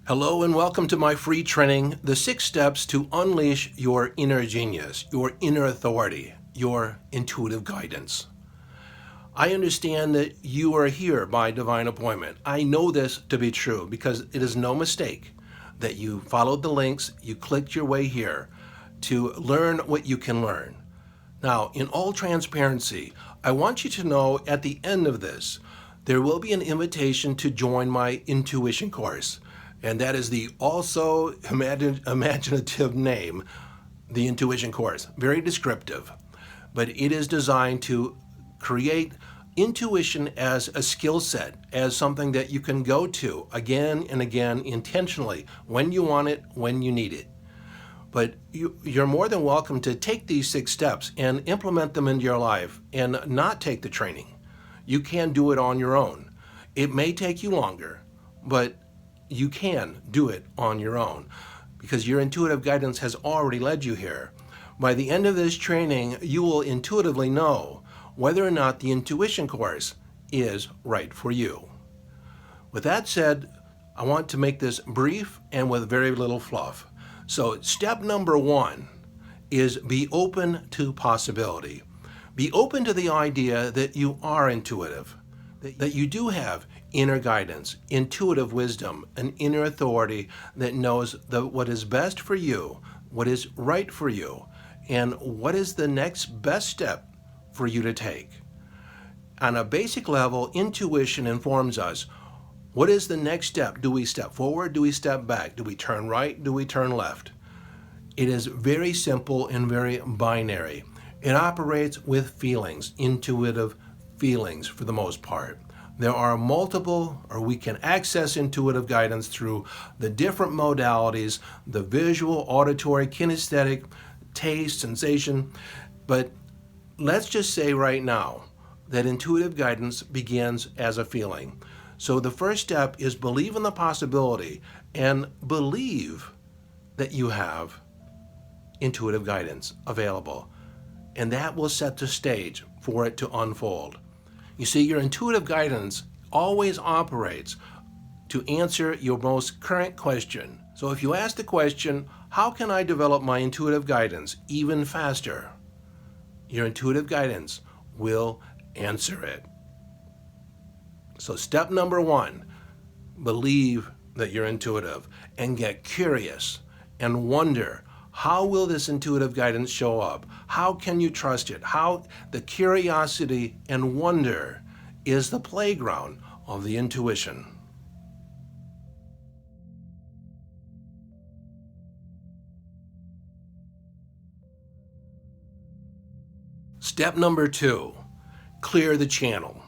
Hello and welcome to my free training, The 6 Steps to Unleash Your Inner Genius, Your Inner Authority, Your Intuitive Guidance. I understand that you are here by divine appointment. I know this to be true because it is no mistake that you followed the links, you clicked your way here to learn what you can learn. Now, in all transparency, I want you to know at the end of this, there will be an invitation to join my intuition course. And that is the also imaginative name, the intuition course. Very descriptive, but it is designed to create intuition as a skill set, as something that you can go to again and again intentionally when you want it, when you need it. But you're more than welcome to take these 6 steps and implement them into your life and not take the training. You can do it on your own. It may take you longer, but you can do it on your own because your intuitive guidance has already led you here. By the end of this training, you will intuitively know whether or not the intuition course is right for you. With that said, I want to make this brief and with very little fluff. So step number 1 is be open to possibility. Be open to the idea that you are intuitive, that you do have inner guidance, intuitive wisdom, an inner authority that knows what is best for you, what is right for you, and what is the next best step for you to take. On a basic level, intuition informs us, what is the next step? Do we step forward? Do we step back? Do we turn right? Do we turn left? It is very simple and very binary. It operates with feelings, intuitive feelings for the most part. There are multiple, or we can access intuitive guidance through the different modalities, the visual, auditory, kinesthetic, taste, sensation. But let's just say right now that intuitive guidance begins as a feeling. So the first step is believe in the possibility and believe that you have intuitive guidance available. And that will set the stage for it to unfold. You see, your intuitive guidance always operates to answer your most current question. So if you ask the question, how can I develop my intuitive guidance even faster? Your intuitive guidance will answer it. So step number 1, believe that you're intuitive and get curious and wonder, how will this intuitive guidance show up? How can you trust it? How the curiosity and wonder is the playground of the intuition. Step number 2, clear the channel.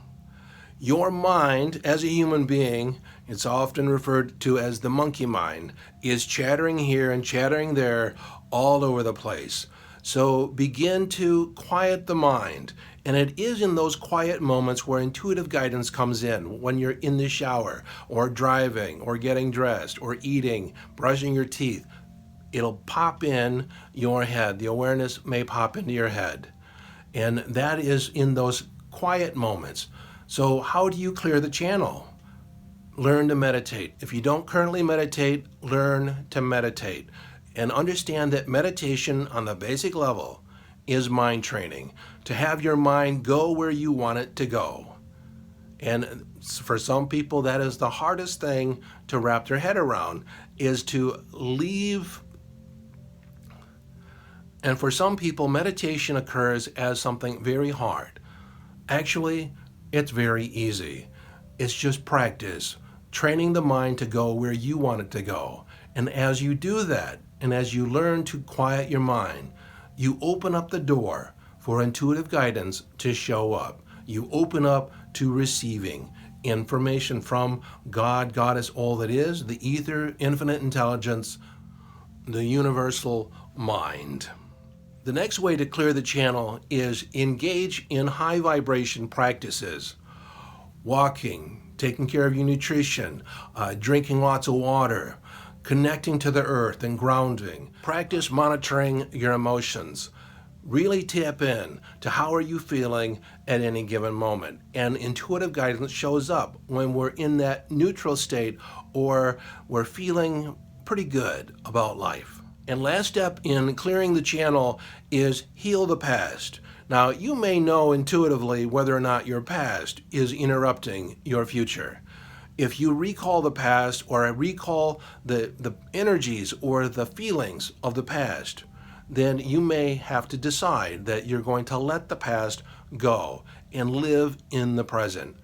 Your mind, as a human being, it's often referred to as the monkey mind, is chattering here and chattering there all over the place. So begin to quiet the mind. And it is in those quiet moments where intuitive guidance comes in, when you're in the shower or driving or getting dressed or eating, brushing your teeth. It'll pop in your head. The awareness may pop into your head. And that is in those quiet moments. So how do you clear the channel? Learn to meditate. If you don't currently meditate, learn to meditate. And understand that meditation on the basic level is mind training, to have your mind go where you want it to go. And for some people, that is the hardest thing to wrap their head around, is to leave. And for some people, meditation occurs as something very hard. Actually, it's very easy. It's just practice, training the mind to go where you want it to go. And as you do that, and as you learn to quiet your mind, you open up the door for intuitive guidance to show up. You open up to receiving information from God, Goddess, all that is, the ether, infinite intelligence, the universal mind. The next way to clear the channel is engage in high vibration practices. Walking, taking care of your nutrition, drinking lots of water, connecting to the earth and grounding. Practice monitoring your emotions. Really tap in to how are you feeling at any given moment. And intuitive guidance shows up when we're in that neutral state or we're feeling pretty good about life. And last step in clearing the channel is heal the past. Now, you may know intuitively whether or not your past is interrupting your future. If you recall the past or recall the energies or the feelings of the past, then you may have to decide that you're going to let the past go and live in the present.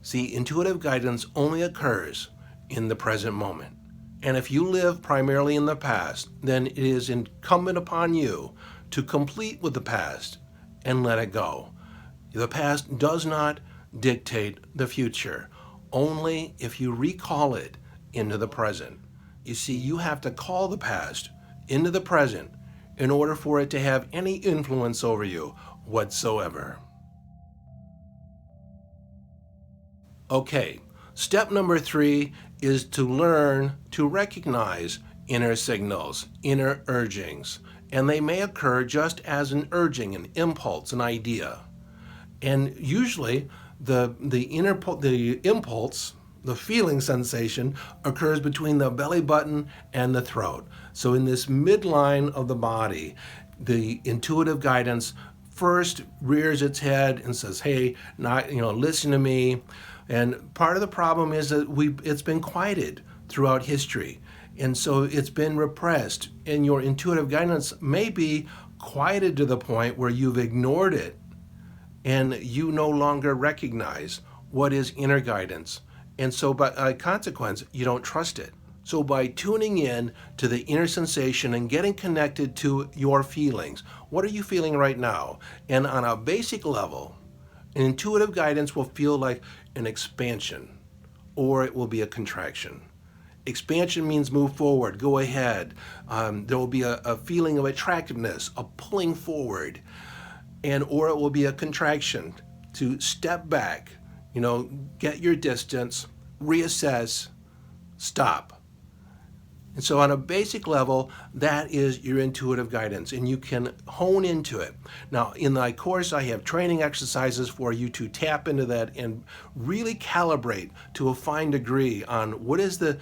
See, intuitive guidance only occurs in the present moment. And if you live primarily in the past, then it is incumbent upon you to complete with the past and let it go. The past does not dictate the future, only if you recall it into the present. You see, you have to call the past into the present in order for it to have any influence over you whatsoever. Okay, step number 3 is to learn to recognize inner signals, inner urgings, and they may occur just as an urging, an impulse, an idea. And usually the impulse, the feeling sensation, occurs between the belly button and the throat. So in this midline of the body, the intuitive guidance first rears its head and says, hey, listen to me. And part of the problem is that it's been quieted throughout history. And so it's been repressed. And your intuitive guidance may be quieted to the point where you've ignored it and you no longer recognize what is inner guidance. And so by consequence, you don't trust it. So by tuning in to the inner sensation and getting connected to your feelings, what are you feeling right now? And on a basic level, an intuitive guidance will feel like an expansion, or it will be a contraction. Expansion means move forward, go ahead. There will be a feeling of attractiveness, a pulling forward, or it will be a contraction to step back, get your distance, reassess, stop. And so on a basic level, that is your intuitive guidance, and you can hone into it. Now, in my course, I have training exercises for you to tap into that and really calibrate to a fine degree on what is the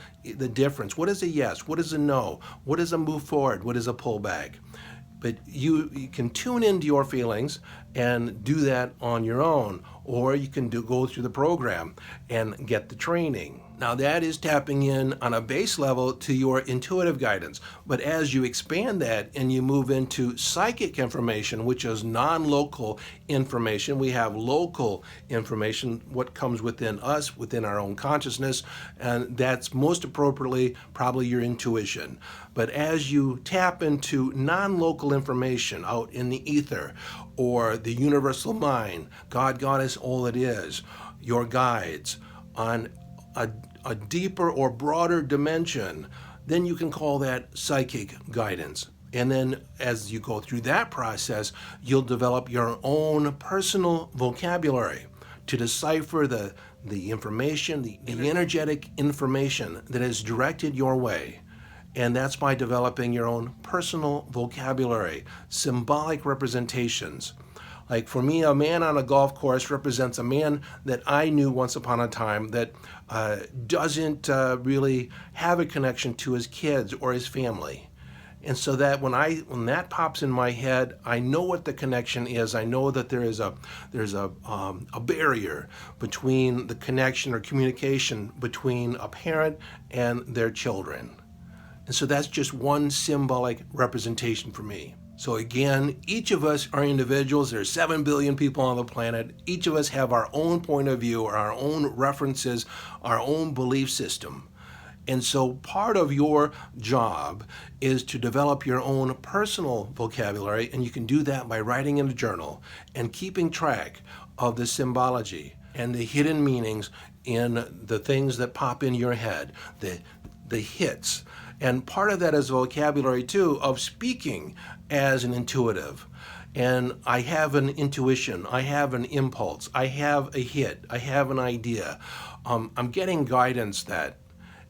difference, what is a yes, what is a no, what is a move forward, what is a pull back. But you can tune into your feelings and do that on your own, or you can go through the program and get the training. Now that is tapping in on a base level to your intuitive guidance. But as you expand that and you move into psychic information, which is non-local information, we have local information, what comes within us, within our own consciousness, and that's most appropriately probably your intuition. But as you tap into non-local information out in the ether, or the universal mind, God, Goddess, all it is, your guides, on a deeper or broader dimension, then you can call that psychic guidance. And then as you go through that process, you'll develop your own personal vocabulary to decipher the information, the energetic information that is directed your way. And that's by developing your own personal vocabulary, symbolic representations. Like for me, a man on a golf course represents a man that I knew once upon a time that doesn't really have a connection to his kids or his family. And so that when that pops in my head, I know what the connection is. I know that there's a barrier between the connection or communication between a parent and their children. And so that's just one symbolic representation for me. So again, each of us are individuals. There's 7 billion people on the planet. Each of us have our own point of view, our own references, our own belief system. And so part of your job is to develop your own personal vocabulary, and you can do that by writing in a journal and keeping track of the symbology and the hidden meanings in the things that pop in your head, the hits. And part of that is vocabulary too, of speaking as an intuitive. And I have an intuition, I have an impulse, I have a hit, I have an idea. I'm getting guidance that.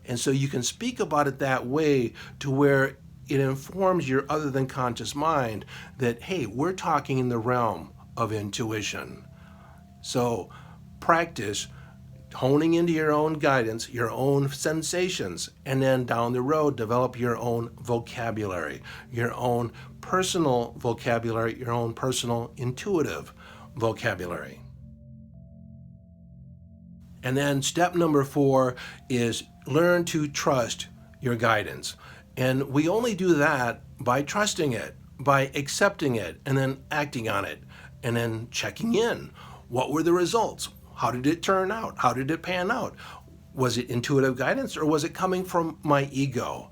And so you can speak about it that way to where it informs your other than conscious mind that, hey, we're talking in the realm of intuition. So practice honing into your own guidance, your own sensations, and then down the road, develop your own vocabulary, your own personal vocabulary, your own personal intuitive vocabulary. And then step number 4 is learn to trust your guidance. And we only do that by trusting it, by accepting it, and then acting on it, and then checking in. What were the results? How did it turn out? How did it pan out? Was it intuitive guidance or was it coming from my ego?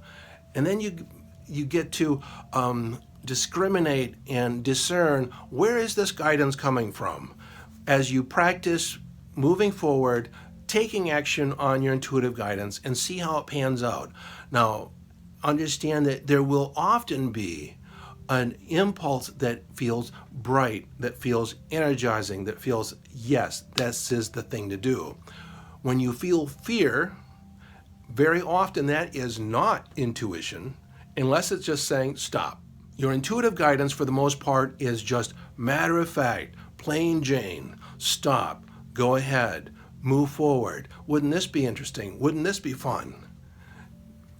And then you get to discriminate and discern, where is this guidance coming from? As you practice moving forward, taking action on your intuitive guidance and see how it pans out. Now, understand that there will often be an impulse that feels bright, that feels energizing, that feels, yes, this is the thing to do. When you feel fear, very often that is not intuition, unless it's just saying, stop. Your intuitive guidance, for the most part, is just matter of fact, plain Jane, stop, go ahead, move forward. Wouldn't this be interesting? Wouldn't this be fun?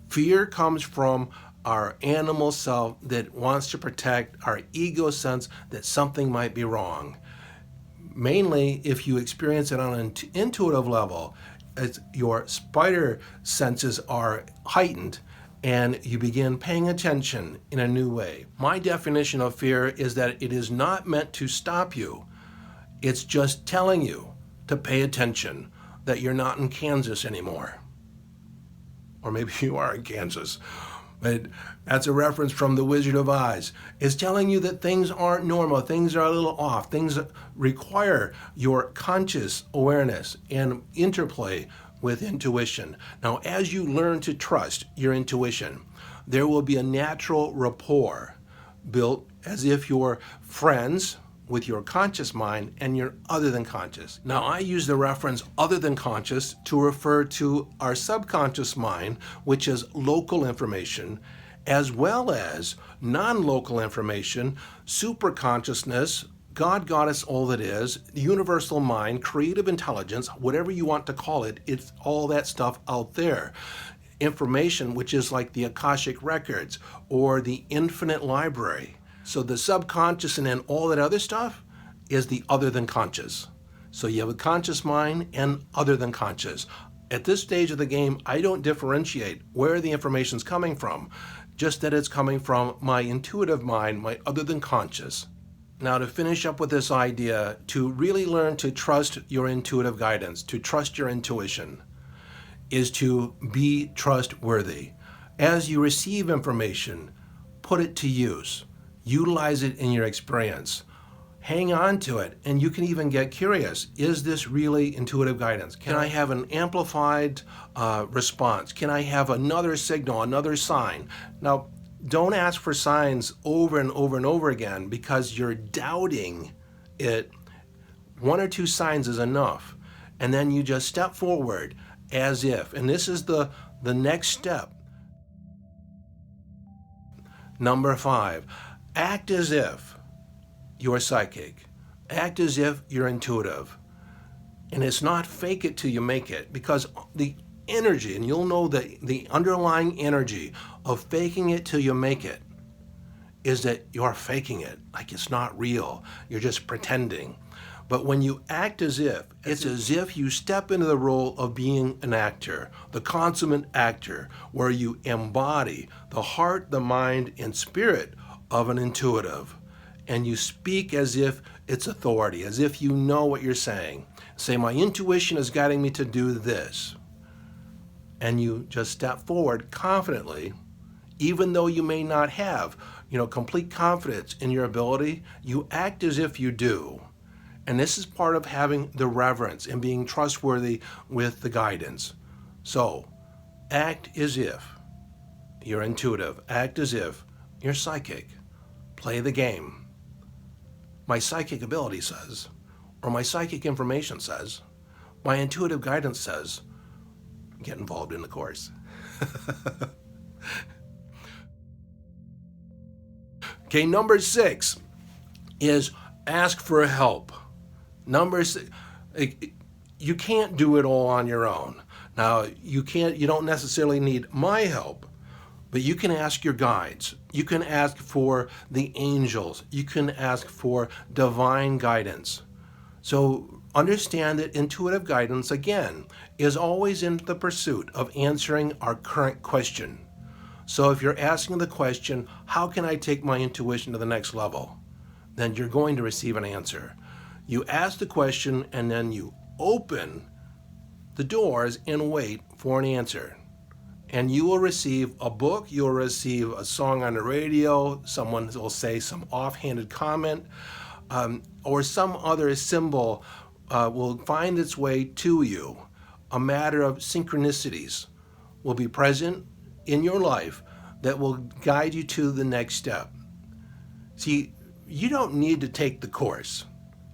Fear comes from our animal self that wants to protect our ego sense that something might be wrong. Mainly, if you experience it on an intuitive level, your spider senses are heightened and you begin paying attention in a new way. My definition of fear is that it is not meant to stop you. It's just telling you to pay attention, that you're not in Kansas anymore. Or maybe you are in Kansas. But that's a reference from The Wizard of Oz. It's telling you that things aren't normal, things are a little off, things require your conscious awareness and interplay with intuition. Now, as you learn to trust your intuition, there will be a natural rapport built as if you're friends with your conscious mind and your other than conscious. Now, I use the reference other than conscious to refer to our subconscious mind, which is local information, as well as non-local information, superconsciousness, God, Goddess, all that is, the universal mind, creative intelligence, whatever you want to call it, it's all that stuff out there. Information which is like the Akashic records or the infinite library. So the subconscious and then all that other stuff is the other than conscious. So you have a conscious mind and other than conscious. At this stage of the game, I don't differentiate where the information's coming from, just that it's coming from my intuitive mind, my other than conscious. Now, to finish up with this idea, to really learn to trust your intuitive guidance, to trust your intuition, is to be trustworthy. As you receive information, put it to use. Utilize it in your experience. Hang on to it, and you can even get curious. Is this really intuitive guidance? Can I have an amplified response? Can I have another signal, another sign? Now, don't ask for signs over and over and over again because you're doubting it. 1 or 2 signs is enough. And then you just step forward as if. And this is the next step. Number 5. Act as if you're psychic. Act as if you're intuitive. And it's not fake it till you make it, because the energy, and you'll know that the underlying energy of faking it till you make it is that you're faking it, like it's not real. You're just pretending. But when you act as if, it's as if you step into the role of being an actor, the consummate actor, where you embody the heart, the mind, and spirit of an intuitive, and you speak as if it's authority, as if you know what you're saying. Say, my intuition is guiding me to do this. And you just step forward confidently, even though you may not have, complete confidence in your ability, you act as if you do. And this is part of having the reverence and being trustworthy with the guidance. So, act as if you're intuitive. Act as if you're psychic. Play the game. My psychic ability says, or my psychic information says, my intuitive guidance says, get involved in the course. Okay, number 6 is ask for help. Number 6, you can't do it all on your own. Now, you don't necessarily need my help, but you can ask your guides. You can ask for the angels. You can ask for divine guidance. So understand that intuitive guidance, again, is always in the pursuit of answering our current question. So if you're asking the question, how can I take my intuition to the next level? Then you're going to receive an answer. You ask the question and then you open the doors and wait for an answer. And you will receive a book, you'll receive a song on the radio, someone will say some offhanded comment, or some other symbol will find its way to you. A matter of synchronicities will be present in your life that will guide you to the next step. See, you don't need to take the course.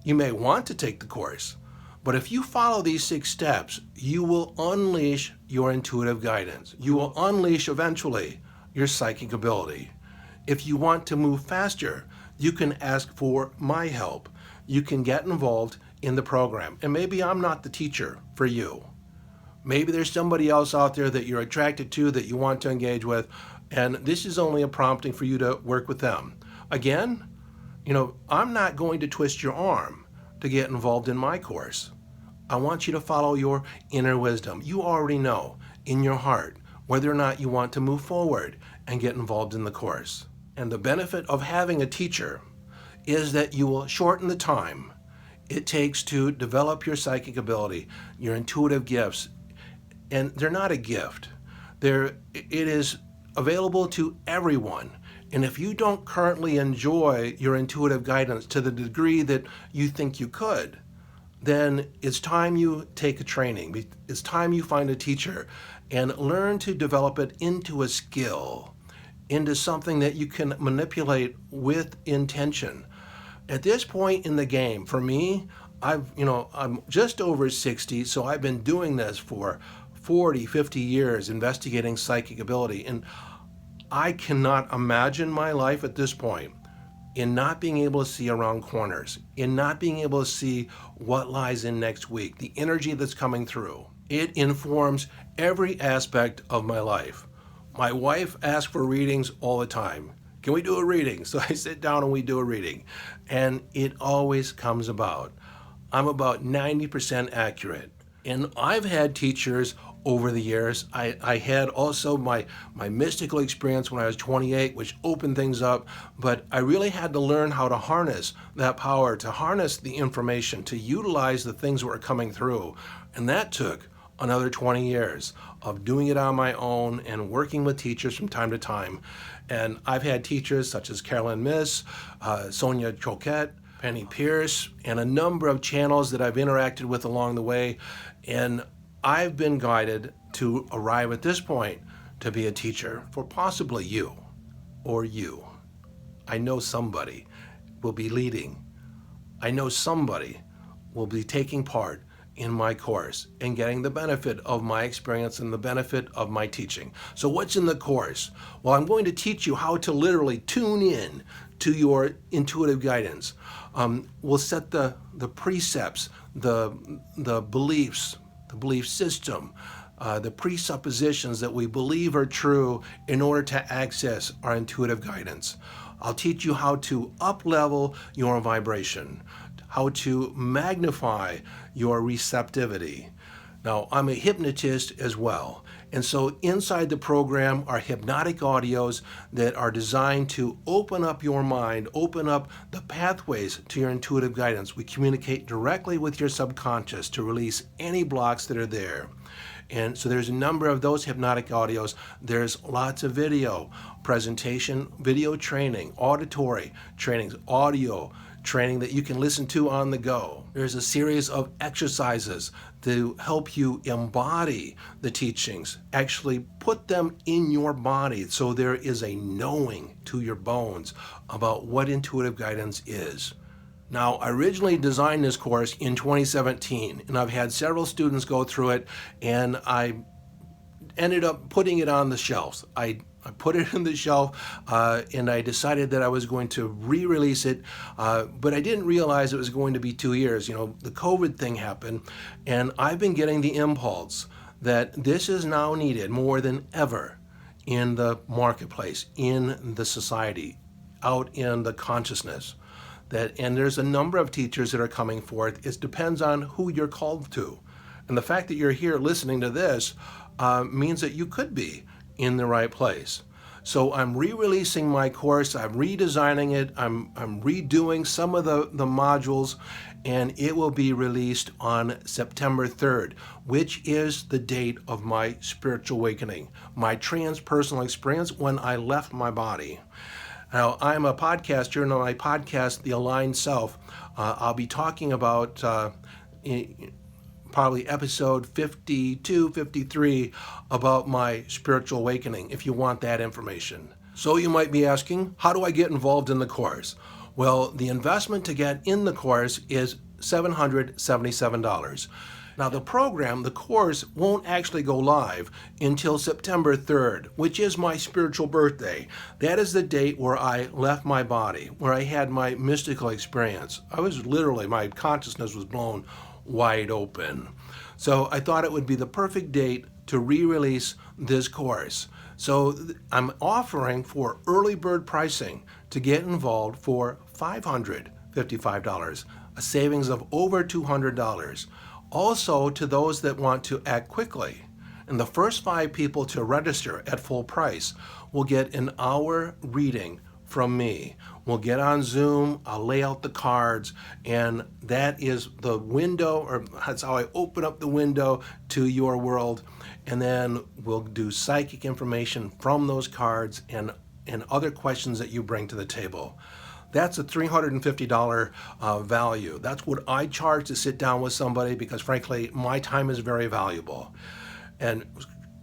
You may want to take the course, but if you follow these 6 steps, you will unleash your intuitive guidance. You will unleash eventually your psychic ability. If you want to move faster, you can ask for my help. You can get involved in the program. And maybe I'm not the teacher for you. Maybe there's somebody else out there that you're attracted to, that you want to engage with, and this is only a prompting for you to work with them. Again, I'm not going to twist your arm to get involved in my course. I want you to follow your inner wisdom. You already know in your heart whether or not you want to move forward and get involved in the course. And the benefit of having a teacher is that you will shorten the time it takes to develop your psychic ability, your intuitive gifts. And they're not a gift. It is available to everyone. And if you don't currently enjoy your intuitive guidance to the degree that you think you could, then it's time you take a training. It's time you find a teacher and learn to develop it into a skill, into something that you can manipulate with intention. At this point in the game, for me, I'm just over 60, so I've been doing this for 40, 50 years, investigating psychic ability. And I cannot imagine my life at this point in not being able to see around corners, in not being able to see what lies in next week, the energy that's coming through. It informs every aspect of my life. My wife asks for readings all the time. Can we do a reading? So I sit down and we do a reading. And it always comes about. I'm about 90% accurate. And I've had teachers over the years. I had also my mystical experience when I was 28, which opened things up, but I really had to learn how to harness that power, to harness the information, to utilize the things that were coming through. And that took another 20 years of doing it on my own and working with teachers from time to time. And I've had teachers such as Carolyn Miss, Sonia Choquette, Penny Pierce, and a number of channels that I've interacted with along the way. And I've been guided to arrive at this point to be a teacher for possibly you or you. I know somebody will be leading. I know somebody will be taking part in my course and getting the benefit of my experience and the benefit of my teaching. So what's in the course? Well, I'm going to teach you how to literally tune in to your intuitive guidance. We'll set the precepts, the beliefs, the belief system, the presuppositions that we believe are true in order to access our intuitive guidance. I'll teach you how to up-level your vibration, how to magnify your receptivity. Now, I'm a hypnotist as well, and so inside the program are hypnotic audios that are designed to open up your mind, open up the pathways to your intuitive guidance. We communicate directly with your subconscious to release any blocks that are there. And so there's a number of those hypnotic audios. There's lots of video presentation, video training, auditory trainings, audio training that you can listen to on the go. There's a series of exercises to help you embody the teachings, actually put them in your body so there is a knowing to your bones about what intuitive guidance is. Now, I originally designed this course in 2017, and I've had several students go through it, and I ended up putting it on the shelves. I put it in the shelf, and I decided that I was going to re-release it, but I didn't realize it was going to be 2 years. The COVID thing happened, and I've been getting the impulse that this is now needed more than ever in the marketplace, in the society, out in the consciousness. And there's a number of teachers that are coming forth. It depends on who you're called to. And the fact that you're here listening to this means that you could be in the right place. So I'm re-releasing my course, I'm redesigning it, I'm redoing some of the modules, and it will be released on September 3rd, which is the date of my spiritual awakening, my transpersonal experience when I left my body. Now, I'm a podcaster, and on my podcast, The Aligned Self, I'll be talking about probably episode 52, 53, about my spiritual awakening, if you want that information. So you might be asking, how do I get involved in the course? Well, the investment to get in the course is $777. Now the course won't actually go live until September 3rd, which is my spiritual birthday. That is the date where I left my body, where I had my mystical experience. My consciousness was blown wide open. So I thought it would be the perfect date to re-release this course. So I'm offering for early bird pricing to get involved for $555, a savings of over $200. Also, to those that want to act quickly, and the first 5 people to register at full price will get an hour reading from me. We'll get on Zoom, I'll lay out the cards, and that is the window, or that's how I open up the window to your world. And then we'll do psychic information from those cards and other questions that you bring to the table. That's a $350 value. That's what I charge to sit down with somebody, because frankly, my time is very valuable. And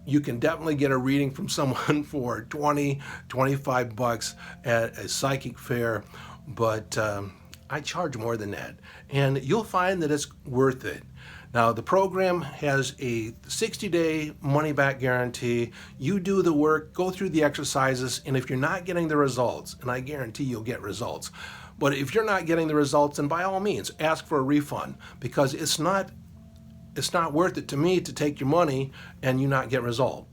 you can definitely get a reading from someone for $20, $25 at a psychic fair, but I charge more than that. And you'll find that it's worth it. Now, the program has a 60-day money-back guarantee. You do the work, go through the exercises, and if you're not getting the results, and I guarantee you'll get results, but if you're not getting the results, then by all means, ask for a refund, because it's not worth it to me to take your money and you not get result.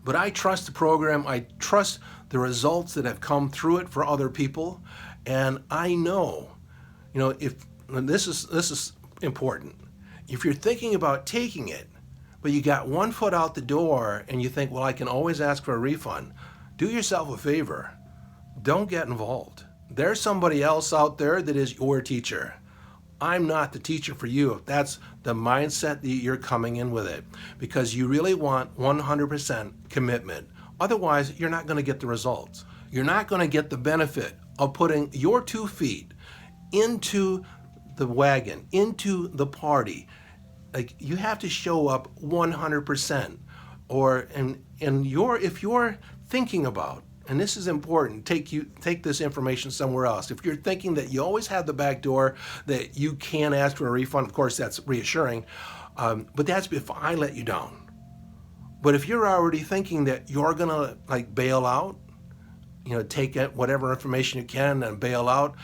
But I trust the program. I trust the results that have come through it for other people, and I know, if this is important. If you're thinking about taking it, but you got one foot out the door and you think, well, I can always ask for a refund, do yourself a favor. Don't get involved. There's somebody else out there that is your teacher. I'm not the teacher for you if that's the mindset that you're coming in with it, because you really want 100% commitment. Otherwise, you're not going to get the results. You're not going to get the benefit of putting your 2 feet into the wagon, into the party. Like, you have to show up 100%. If you're thinking about, and this is important, take this information somewhere else. If you're thinking that you always have the back door, that you can ask for a refund, of course that's reassuring, but that's if I let you down. But if you're already thinking that you're gonna bail out, take whatever information you can and bail out,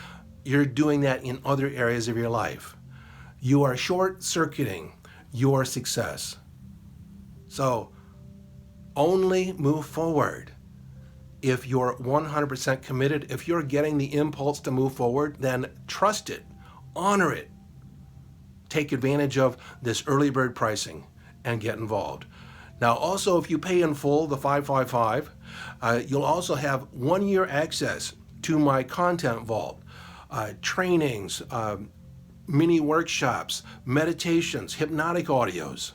you're doing that in other areas of your life. You are short-circuiting your success. So only move forward if you're 100% committed. If you're getting the impulse to move forward, then trust it, honor it. Take advantage of this early bird pricing and get involved. Now, also, if you pay in full, the $555, you'll also have 1-year access to my content vault. Trainings, mini workshops, meditations, hypnotic audios.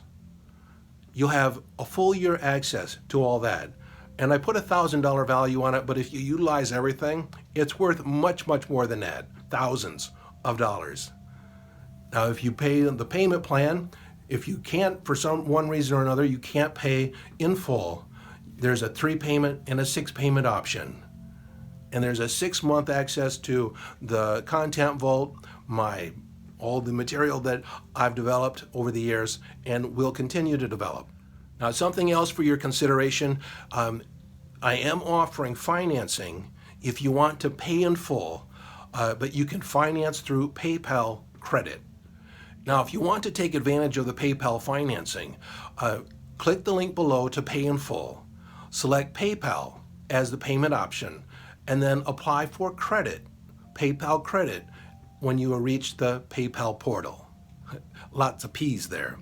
You'll have a full year access to all that. And I put $1,000 value on it, but if you utilize everything, it's worth much, much more than that, thousands of dollars. Now, if you pay the payment plan, if you can't, for one reason or another, you can't pay in full, there's a 3-payment and a 6-payment option. And there's a 6-month access to the content vault, all the material that I've developed over the years and will continue to develop. Now, something else for your consideration, I am offering financing if you want to pay in full, but you can finance through PayPal credit. Now, if you want to take advantage of the PayPal financing, click the link below to pay in full, select PayPal as the payment option, and then apply for credit, PayPal credit, when you reach the PayPal portal. Lots of P's there.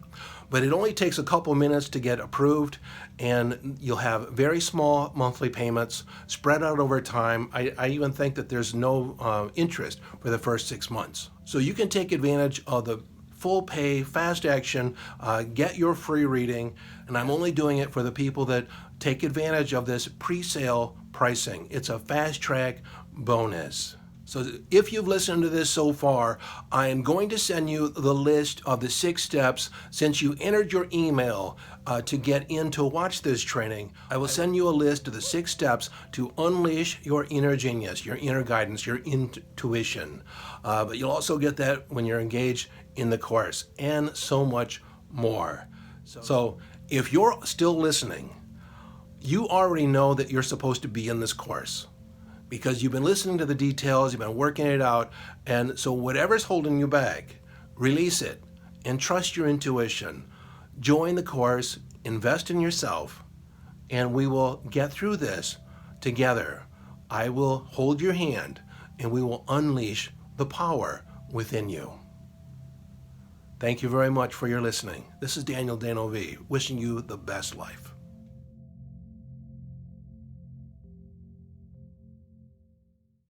But it only takes a couple minutes to get approved, and you'll have very small monthly payments spread out over time. I even think that there's no interest for the first 6 months. So you can take advantage of the full pay, fast action, get your free reading, and I'm only doing it for the people that take advantage of this pre-sale pricing. It's a fast track bonus. So if you've listened to this so far, I am going to send you the list of the 6 steps since you entered your email to get in to watch this training. I will send you a list of the 6 steps to unleash your inner genius, your inner guidance, your intuition. But you'll also get that when you're engaged in the course and so much more. So if you're still listening, you already know that you're supposed to be in this course, because you've been listening to the details, you've been working it out, and so whatever's holding you back, release it and trust your intuition. Join the course, invest in yourself, and we will get through this together. I will hold your hand, and we will unleash the power within you. Thank you very much for your listening. This is Daniel Dano V, wishing you the best life.